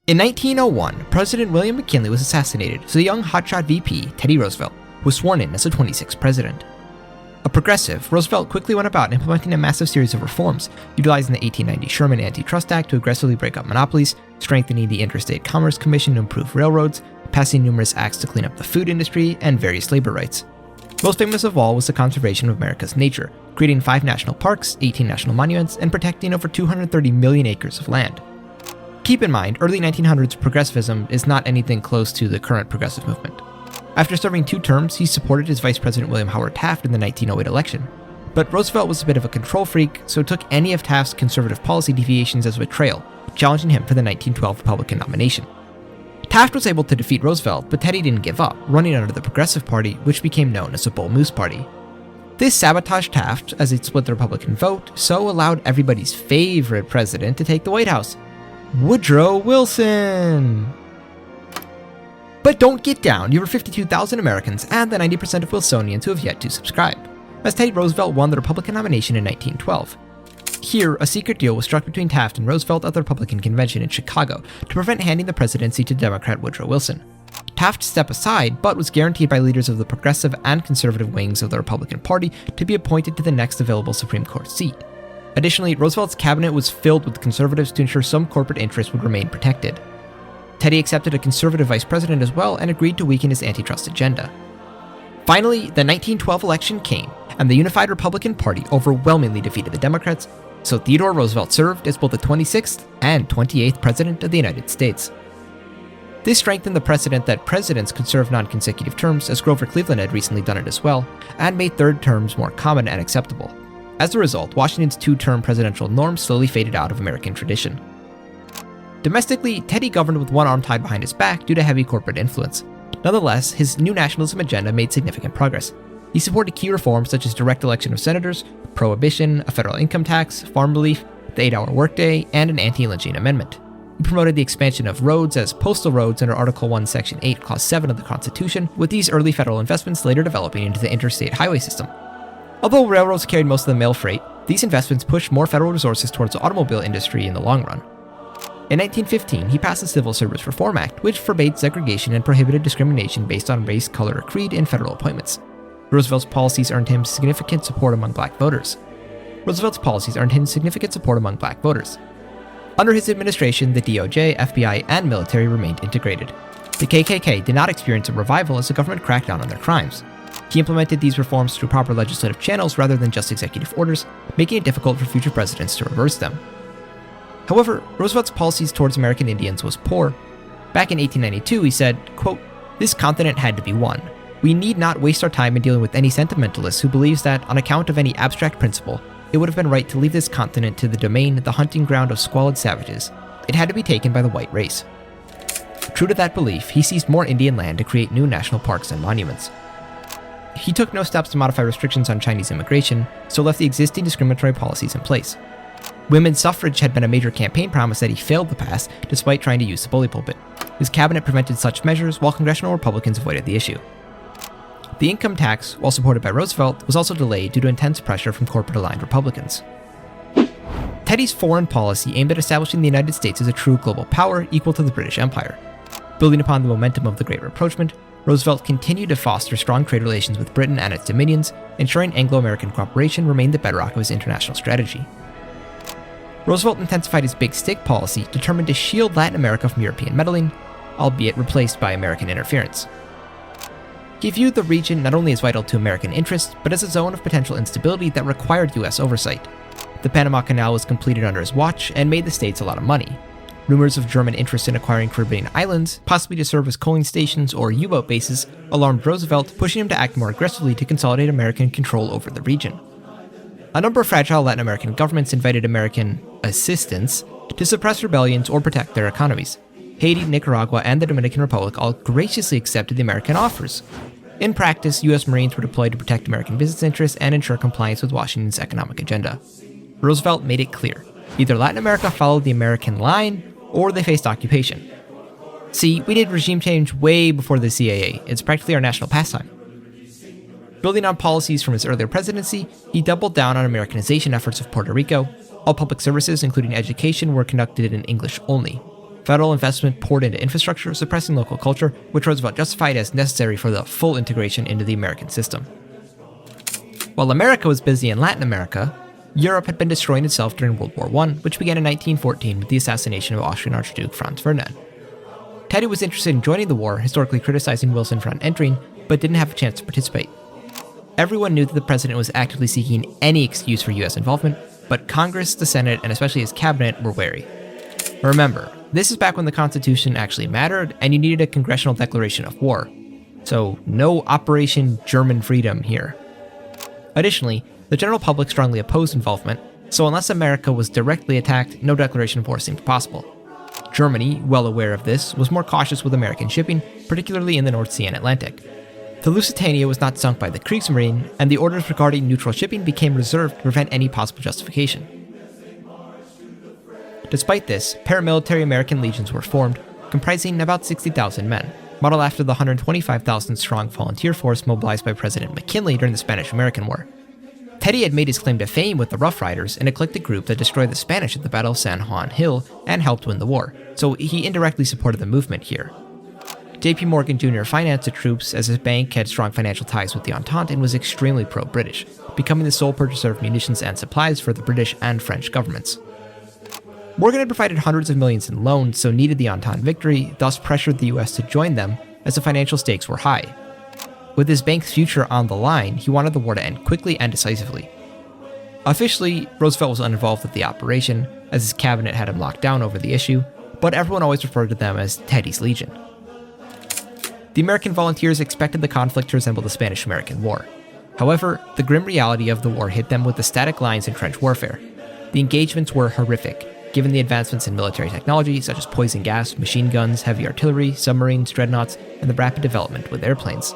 In 1901, President William McKinley was assassinated, so the young hotshot VP, Teddy Roosevelt, was sworn in as the 26th president. A progressive, Roosevelt quickly went about implementing a massive series of reforms, utilizing the 1890 Sherman Antitrust Act to aggressively break up monopolies, strengthening the Interstate Commerce Commission to improve railroads, passing numerous acts to clean up the food industry, and various labor rights. Most famous of all was the conservation of America's nature, creating 5 national parks, 18 national monuments, and protecting over 230 million acres of land. Keep in mind, early 1900s progressivism is not anything close to the current progressive movement. After serving 2 terms, he supported his Vice President William Howard Taft in the 1908 election. But Roosevelt was a bit of a control freak, so took any of Taft's conservative policy deviations as a betrayal, challenging him for the 1912 Republican nomination. Taft was able to defeat Roosevelt, but Teddy didn't give up, running under the Progressive Party, which became known as the Bull Moose Party. This sabotaged Taft as it split the Republican vote, so allowed everybody's favorite president to take the White House, Woodrow Wilson! But don't get down, you were 52,000 Americans and the 90% of Wilsonians who have yet to subscribe, as Teddy Roosevelt won the Republican nomination in 1912. Here, a secret deal was struck between Taft and Roosevelt at the Republican convention in Chicago to prevent handing the presidency to Democrat Woodrow Wilson. Taft stepped aside, but was guaranteed by leaders of the progressive and conservative wings of the Republican Party to be appointed to the next available Supreme Court seat. Additionally, Roosevelt's cabinet was filled with conservatives to ensure some corporate interests would remain protected. Teddy accepted a conservative vice president as well and agreed to weaken his antitrust agenda. Finally, the 1912 election came, and the unified Republican Party overwhelmingly defeated the Democrats, so Theodore Roosevelt served as both the 26th and 28th President of the United States. This strengthened the precedent that presidents could serve non-consecutive terms, as Grover Cleveland had recently done it as well, and made third terms more common and acceptable. As a result, Washington's 2-term presidential norm slowly faded out of American tradition. Domestically, Teddy governed with one arm tied behind his back due to heavy corporate influence. Nonetheless, his new nationalism agenda made significant progress. He supported key reforms such as direct election of senators, prohibition, a federal income tax, farm relief, the 8-hour workday, and an anti-lynching amendment. He promoted the expansion of roads as postal roads under Article 1, Section 8, Clause 7 of the Constitution, with these early federal investments later developing into the interstate highway system. Although railroads carried most of the mail freight, these investments pushed more federal resources towards the automobile industry in the long run. In 1915, he passed the Civil Service Reform Act, which forbade segregation and prohibited discrimination based on race, color, or creed in federal appointments. Roosevelt's policies earned him significant support among black voters. Under his administration, the DOJ, FBI, and military remained integrated. The KKK did not experience a revival as the government cracked down on their crimes. He implemented these reforms through proper legislative channels rather than just executive orders, making it difficult for future presidents to reverse them. However, Roosevelt's policies towards American Indians was poor. Back in 1892, he said, quote, "This continent had to be won. We need not waste our time in dealing with any sentimentalist who believes that, on account of any abstract principle, it would have been right to leave this continent to the domain, the hunting ground of squalid savages. It had to be taken by the white race." True to that belief, he seized more Indian land to create new national parks and monuments. He took no steps to modify restrictions on Chinese immigration, so left the existing discriminatory policies in place. Women's suffrage had been a major campaign promise that he failed to pass, despite trying to use the bully pulpit. His cabinet prevented such measures, while congressional Republicans avoided the issue. The income tax, while supported by Roosevelt, was also delayed due to intense pressure from corporate-aligned Republicans. Teddy's foreign policy aimed at establishing the United States as a true global power equal to the British Empire. Building upon the momentum of the Great Rapprochement, Roosevelt continued to foster strong trade relations with Britain and its dominions, ensuring Anglo-American cooperation remained the bedrock of his international strategy. Roosevelt intensified his big stick policy, determined to shield Latin America from European meddling, albeit replaced by American interference. He viewed the region not only as vital to American interests, but as a zone of potential instability that required US oversight. The Panama Canal was completed under his watch and made the States a lot of money. Rumors of German interest in acquiring Caribbean islands, possibly to serve as coaling stations or U-boat bases, alarmed Roosevelt, pushing him to act more aggressively to consolidate American control over the region. A number of fragile Latin American governments invited American assistance to suppress rebellions or protect their economies. Haiti, Nicaragua, and the Dominican Republic all graciously accepted the American offers. In practice, U.S. Marines were deployed to protect American business interests and ensure compliance with Washington's economic agenda. Roosevelt made it clear, either Latin America followed the American line, or they faced occupation. See, we did regime change way before the CIA. It's practically our national pastime. Building on policies from his earlier presidency, he doubled down on Americanization efforts of Puerto Rico. All public services, including education, were conducted in English only. Federal investment poured into infrastructure, suppressing local culture, which Roosevelt justified as necessary for the full integration into the American system. While America was busy in Latin America, Europe had been destroying itself during World War I, which began in 1914 with the assassination of Austrian Archduke Franz Ferdinand. Teddy was interested in joining the war, historically criticizing Wilson for not entering, but didn't have a chance to participate. Everyone knew that the president was actively seeking any excuse for US involvement, but Congress, the Senate, and especially his cabinet were wary. Remember, this is back when the Constitution actually mattered, and you needed a congressional declaration of war. So, no Operation German Freedom here. Additionally, the general public strongly opposed involvement, so unless America was directly attacked, no declaration of war seemed possible. Germany, well aware of this, was more cautious with American shipping, particularly in the North Sea and Atlantic. The Lusitania was not sunk by the Kriegsmarine, and the orders regarding neutral shipping became reserved to prevent any possible justification. Despite this, paramilitary American legions were formed, comprising about 60,000 men, modeled after the 125,000-strong volunteer force mobilized by President McKinley during the Spanish-American War. Teddy had made his claim to fame with the Rough Riders, an eclectic group that destroyed the Spanish at the Battle of San Juan Hill and helped win the war, so he indirectly supported the movement here. J.P. Morgan Jr. financed the troops as his bank had strong financial ties with the Entente and was extremely pro-British, becoming the sole purchaser of munitions and supplies for the British and French governments. Morgan had provided hundreds of millions in loans, so needed the Entente victory, thus pressured the US to join them as the financial stakes were high. With his bank's future on the line, he wanted the war to end quickly and decisively. Officially, Roosevelt was uninvolved with the operation, as his cabinet had him locked down over the issue, but everyone always referred to them as Teddy's Legion. The American volunteers expected the conflict to resemble the Spanish-American War. However, the grim reality of the war hit them with the static lines in trench warfare. The engagements were horrific, given the advancements in military technology such as poison gas, machine guns, heavy artillery, submarines, dreadnoughts, and the rapid development with airplanes.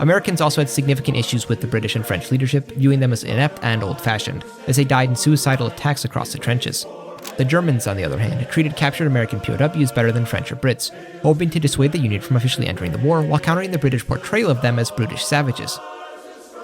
Americans also had significant issues with the British and French leadership, viewing them as inept and old-fashioned, as they died in suicidal attacks across the trenches. The Germans, on the other hand, treated captured American POWs better than French or Brits, hoping to dissuade the Union from officially entering the war while countering the British portrayal of them as brutish savages.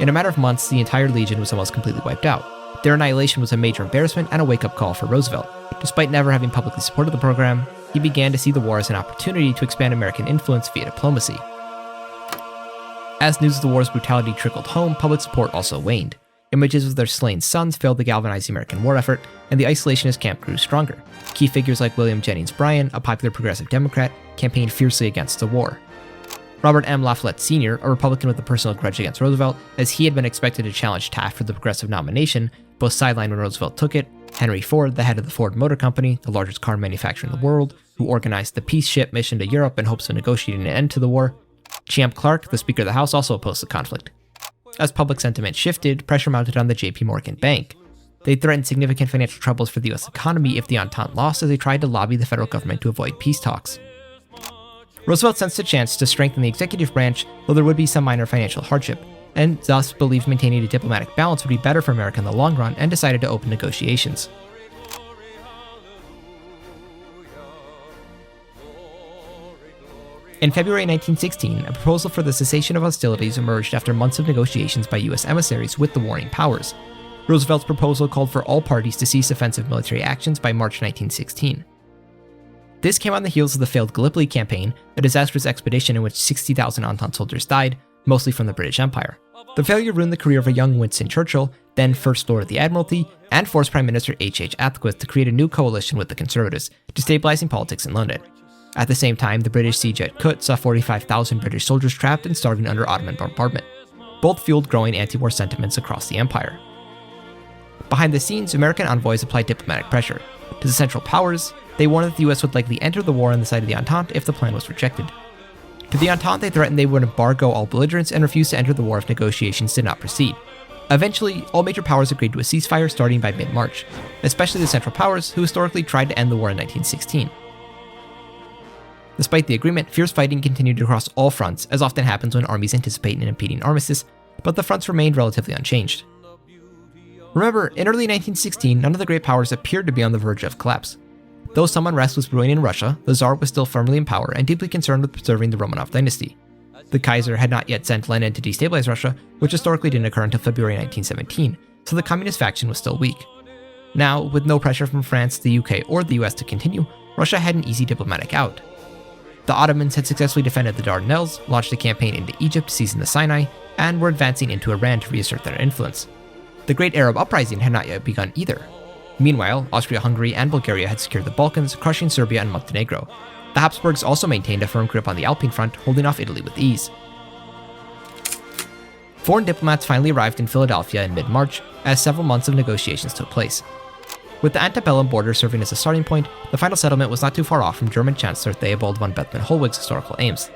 In a matter of months, the entire Legion was almost completely wiped out. Their annihilation was a major embarrassment and a wake-up call for Roosevelt. Despite never having publicly supported the program, he began to see the war as an opportunity to expand American influence via diplomacy. As news of the war's brutality trickled home, public support also waned. Images of their slain sons failed to galvanize the American war effort, and the isolationist camp grew stronger. Key figures like William Jennings Bryan, a popular progressive Democrat, campaigned fiercely against the war. Robert M. La Follette Sr., a Republican with a personal grudge against Roosevelt, as he had been expected to challenge Taft for the progressive nomination, both sidelined when Roosevelt took it. Henry Ford, the head of the Ford Motor Company, the largest car manufacturer in the world, who organized the peace ship mission to Europe in hopes of negotiating an end to the war. Champ Clark, the Speaker of the House, also opposed the conflict. As public sentiment shifted, pressure mounted on the J.P. Morgan Bank. They threatened significant financial troubles for the U.S. economy if the Entente lost, as they tried to lobby the federal government to avoid peace talks. Roosevelt sensed a chance to strengthen the executive branch, though there would be some minor financial hardship, and thus believed maintaining a diplomatic balance would be better for America in the long run, and decided to open negotiations. In February 1916, a proposal for the cessation of hostilities emerged after months of negotiations by U.S. emissaries with the warring powers. Roosevelt's proposal called for all parties to cease offensive military actions by March 1916. This came on the heels of the failed Gallipoli campaign, a disastrous expedition in which 60,000 Entente soldiers died, mostly from the British Empire. The failure ruined the career of a young Winston Churchill, then First Lord of the Admiralty, and forced Prime Minister H.H. Asquith to create a new coalition with the Conservatives, destabilizing politics in London. At the same time, the British siege at Kut saw 45,000 British soldiers trapped and starving under Ottoman bombardment. Both fueled growing anti-war sentiments across the empire. Behind the scenes, American envoys applied diplomatic pressure. To the Central Powers, they warned that the US would likely enter the war on the side of the Entente if the plan was rejected. To the Entente, they threatened they would embargo all belligerents and refuse to enter the war if negotiations did not proceed. Eventually, all major powers agreed to a ceasefire starting by mid-March, especially the Central Powers, who historically tried to end the war in 1916. Despite the agreement, fierce fighting continued across all fronts, as often happens when armies anticipate an impending armistice, but the fronts remained relatively unchanged. Remember, in early 1916, none of the great powers appeared to be on the verge of collapse. Though some unrest was brewing in Russia, the Tsar was still firmly in power and deeply concerned with preserving the Romanov dynasty. The Kaiser had not yet sent Lenin to destabilize Russia, which historically didn't occur until February 1917, so the communist faction was still weak. Now, with no pressure from France, the UK, or the US to continue, Russia had an easy diplomatic out. The Ottomans had successfully defended the Dardanelles, launched a campaign into Egypt, seizing the Sinai, and were advancing into Iran to reassert their influence. The Great Arab Uprising had not yet begun either. Meanwhile, Austria-Hungary and Bulgaria had secured the Balkans, crushing Serbia and Montenegro. The Habsburgs also maintained a firm grip on the Alpine front, holding off Italy with ease. Foreign diplomats finally arrived in Philadelphia in mid-March, as several months of negotiations took place. With the antebellum border serving as a starting point, the final settlement was not too far off from German Chancellor Theobald von Bethmann-Hollweg's historical aims.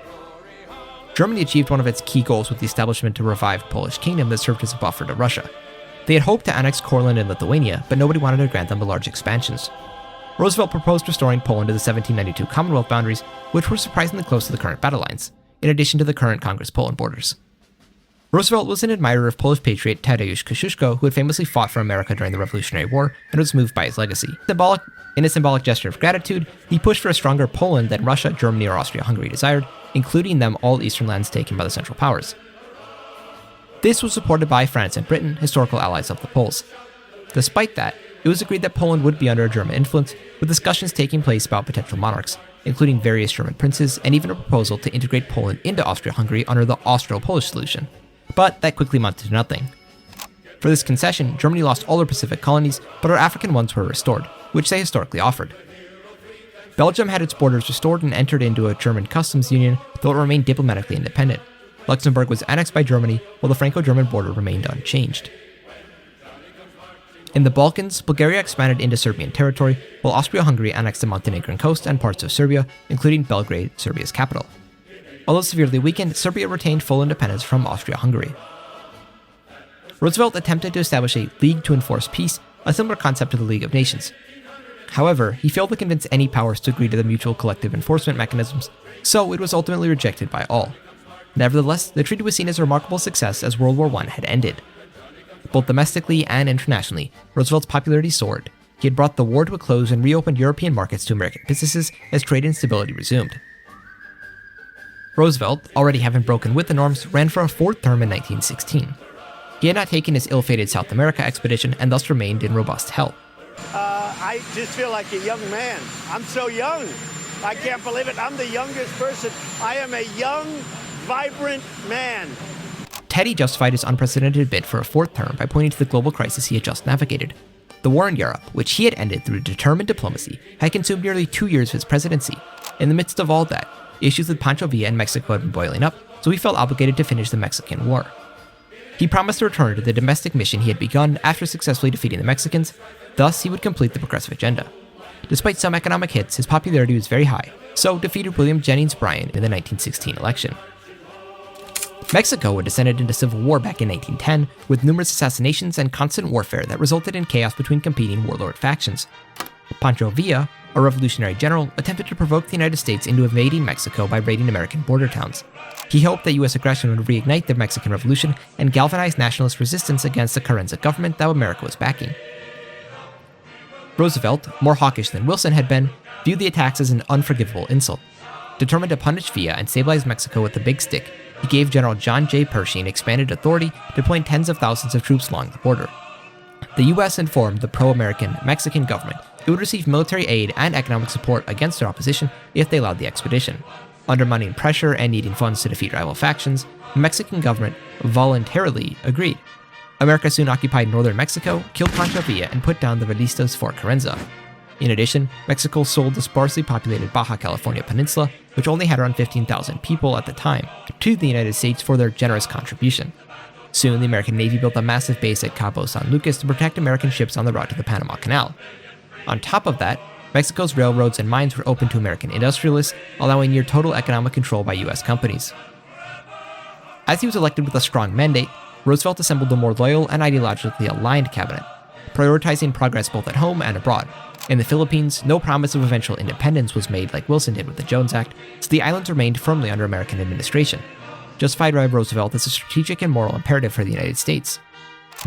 Germany achieved one of its key goals with the establishment of a revived Polish kingdom that served as a buffer to Russia. They had hoped to annex Courland and Lithuania, but nobody wanted to grant them the large expansions. Roosevelt proposed restoring Poland to the 1792 Commonwealth boundaries, which were surprisingly close to the current battle lines, in addition to the current Congress-Poland borders. Roosevelt was an admirer of Polish patriot Tadeusz Kościuszko, who had famously fought for America during the Revolutionary War, and was moved by his legacy. In a symbolic gesture of gratitude, he pushed for a stronger Poland than Russia, Germany, or Austria-Hungary desired, including them all eastern lands taken by the Central Powers. This was supported by France and Britain, historical allies of the Poles. Despite that, it was agreed that Poland would be under German influence, with discussions taking place about potential monarchs, including various German princes, and even a proposal to integrate Poland into Austria-Hungary under the Austro-Polish solution. But that quickly amounted to nothing. For this concession, Germany lost all her Pacific colonies, but her African ones were restored, which they historically offered. Belgium had its borders restored and entered into a German customs union, though it remained diplomatically independent. Luxembourg was annexed by Germany, while the Franco-German border remained unchanged. In the Balkans, Bulgaria expanded into Serbian territory, while Austria-Hungary annexed the Montenegrin coast and parts of Serbia, including Belgrade, Serbia's capital. Although severely weakened, Serbia retained full independence from Austria-Hungary. Roosevelt attempted to establish a League to Enforce Peace, a similar concept to the League of Nations. However, he failed to convince any powers to agree to the mutual collective enforcement mechanisms, so it was ultimately rejected by all. Nevertheless, the treaty was seen as a remarkable success as World War I had ended. Both domestically and internationally, Roosevelt's popularity soared. He had brought the war to a close and reopened European markets to American businesses as trade and stability resumed. Roosevelt, already having broken with the norms, ran for a fourth term in 1916. He had not taken his ill-fated South America expedition and thus remained in robust health. I just feel like a young man. I'm so young. I can't believe it. I'm the youngest person. I am a young, vibrant man. Teddy justified his unprecedented bid for a fourth term by pointing to the global crisis he had just navigated. The war in Europe, which he had ended through determined diplomacy, had consumed nearly 2 years of his presidency. In the midst of all that, issues with Pancho Villa and Mexico had been boiling up, so he felt obligated to finish the Mexican War. He promised to return to the domestic mission he had begun after successfully defeating the Mexicans, thus he would complete the progressive agenda. Despite some economic hits, his popularity was very high, so defeated William Jennings Bryan in the 1916 election. Mexico had descended into civil war back in 1910, with numerous assassinations and constant warfare that resulted in chaos between competing warlord factions. Pancho Villa, a revolutionary general, attempted to provoke the United States into invading Mexico by raiding American border towns. He hoped that U.S. aggression would reignite the Mexican Revolution and galvanize nationalist resistance against the Carranza government that America was backing. Roosevelt, more hawkish than Wilson had been, viewed the attacks as an unforgivable insult. Determined to punish Villa and stabilize Mexico with the big stick, he gave General John J. Pershing expanded authority, deploying tens of thousands of troops along the border. The U.S. informed the pro-American Mexican government it would receive military aid and economic support against their opposition if they allowed the expedition. Under mounting pressure and needing funds to defeat rival factions, the Mexican government voluntarily agreed. America soon occupied northern Mexico, killed Pancho Villa, and put down the Realistas Fort Carranza. In addition, Mexico sold the sparsely populated Baja California Peninsula, which only had around 15,000 people at the time, to the United States for their generous contribution. Soon, the American Navy built a massive base at Cabo San Lucas to protect American ships on the route to the Panama Canal. On top of that, Mexico's railroads and mines were open to American industrialists, allowing near total economic control by U.S. companies. As he was elected with a strong mandate, Roosevelt assembled a more loyal and ideologically aligned cabinet, prioritizing progress both at home and abroad. In the Philippines, no promise of eventual independence was made like Wilson did with the Jones Act, so the islands remained firmly under American administration, justified by Roosevelt as a strategic and moral imperative for the United States.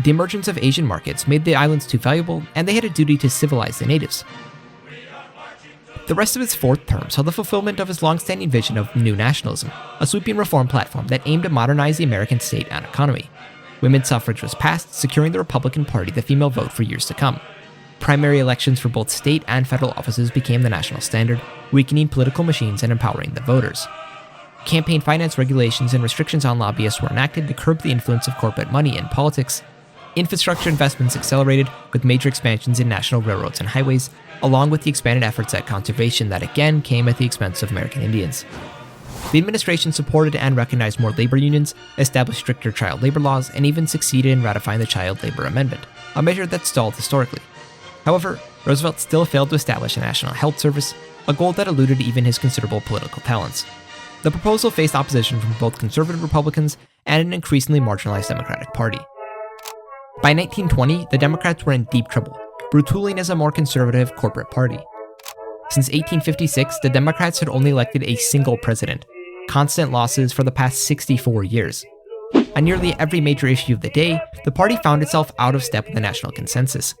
The emergence of Asian markets made the islands too valuable, and they had a duty to civilize the natives. The rest of his fourth term saw the fulfillment of his long-standing vision of new nationalism, a sweeping reform platform that aimed to modernize the American state and economy. Women's suffrage was passed, securing the Republican Party the female vote for years to come. Primary elections for both state and federal offices became the national standard, weakening political machines and empowering the voters. Campaign finance regulations and restrictions on lobbyists were enacted to curb the influence of corporate money in politics. Infrastructure investments accelerated with major expansions in national railroads and highways, along with the expanded efforts at conservation that again came at the expense of American Indians. The administration supported and recognized more labor unions, established stricter child labor laws, and even succeeded in ratifying the Child Labor Amendment, a measure that stalled historically. However, Roosevelt still failed to establish a national health service, a goal that eluded even his considerable political talents. The proposal faced opposition from both conservative Republicans and an increasingly marginalized Democratic Party. By 1920, the Democrats were in deep trouble, retooling as a more conservative corporate party. Since 1856, the Democrats had only elected a single president, constant losses for the past 64 years. On nearly every major issue of the day, the party found itself out of step with the national consensus.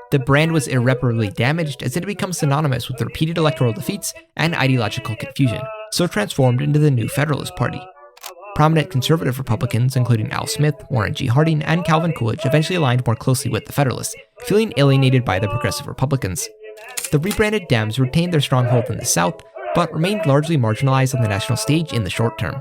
The brand was irreparably damaged as it had become synonymous with repeated electoral defeats and ideological confusion, so transformed into the new Federalist Party. Prominent conservative Republicans, including Al Smith, Warren G. Harding, and Calvin Coolidge, eventually aligned more closely with the Federalists, feeling alienated by the progressive Republicans. The rebranded Dems retained their stronghold in the South, but remained largely marginalized on the national stage in the short term.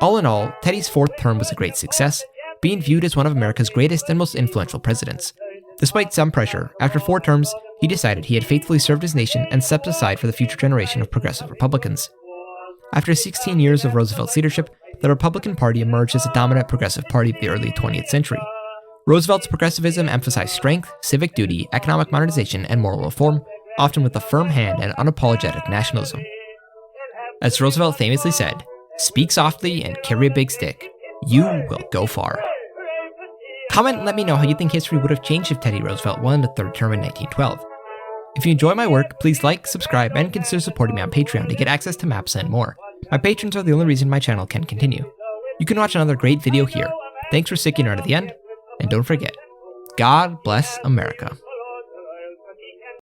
All in all, Teddy's fourth term was a great success, being viewed as one of America's greatest and most influential presidents. Despite some pressure, after 4 terms, he decided he had faithfully served his nation and stepped aside for the future generation of progressive Republicans. After 16 years of Roosevelt's leadership, the Republican Party emerged as a dominant progressive party of the early 20th century. Roosevelt's progressivism emphasized strength, civic duty, economic modernization, and moral reform, often with a firm hand and unapologetic nationalism. As Roosevelt famously said, "Speak softly and carry a big stick. You will go far." Comment and let me know how you think history would have changed if Teddy Roosevelt won the 3rd term in 1912. If you enjoy my work, please like, subscribe, and consider supporting me on Patreon to get access to maps and more. My patrons are the only reason my channel can continue. You can watch another great video here. Thanks for sticking around to the end, and don't forget, God bless America.